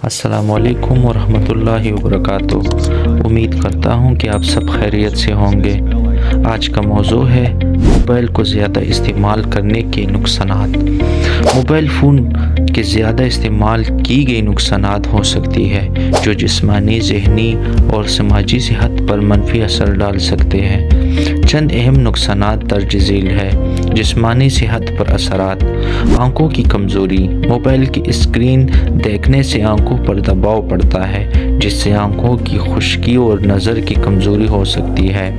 السلام علیکم ورحمۃ اللہ وبرکاتہ۔ امید کرتا ہوں کہ آپ سب خیریت سے ہوں گے۔ آج کا موضوع ہے موبائل کو زیادہ استعمال کرنے کے نقصانات۔ موبائل فون کے زیادہ استعمال کی گئی نقصانات ہو سکتی ہے جو جسمانی، ذہنی اور سماجی صحت پر منفی اثر ڈال سکتے ہیں۔ چند اہم نقصانات درج ذیل ہے۔ جسمانی صحت پر اثرات: آنکھوں کی کمزوری: موبائل کی اسکرین دیکھنے سے آنکھوں پر دباؤ پڑتا ہے جس سے آنکھوں کی خشکی اور نظر کی کمزوری ہو سکتی ہے۔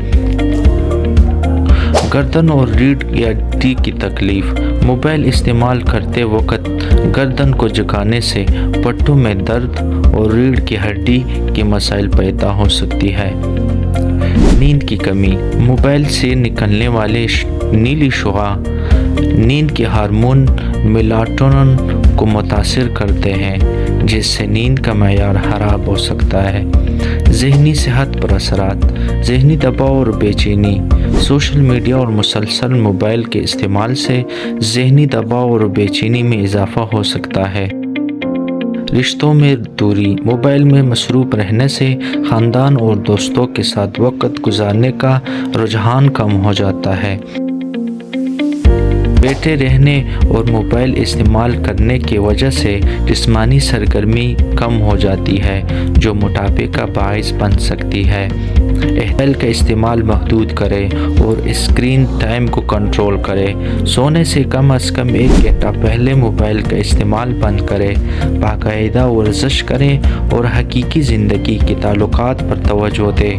گردن اور ریڑھ کی ہڈی کی تکلیف: موبائل استعمال کرتے وقت گردن کو جھکانے سے پٹھوں میں درد اور ریڑھ کی ہڈی کے مسائل پیدا ہو سکتی ہے۔ نیند کی کمی: موبائل سے نکلنے والے نیلی شعاع نیند کے ہارمون میلاٹونن کو متاثر کرتے ہیں جس سے نیند کا معیار خراب ہو سکتا ہے۔ ذہنی صحت پر اثرات: ذہنی دباؤ اور بے چینی: سوشل میڈیا اور مسلسل موبائل کے استعمال سے ذہنی دباؤ اور بے چینی میں اضافہ ہو سکتا ہے۔ رشتوں میں دوری: موبائل میں مصروف رہنے سے خاندان اور دوستوں کے ساتھ وقت گزارنے کا رجحان کم ہو جاتا ہے۔ بیٹھے رہنے اور موبائل استعمال کرنے کی وجہ سے جسمانی سرگرمی کم ہو جاتی ہے جو موٹاپے کا باعث بن سکتی ہے۔ موبائل کا استعمال محدود کریں اور اسکرین ٹائم کو کنٹرول کریں۔ سونے سے کم از کم 1 گھنٹہ پہلے موبائل کا استعمال بند کریں۔ باقاعدہ ورزش کریں اور حقیقی زندگی کے تعلقات پر توجہ دیں۔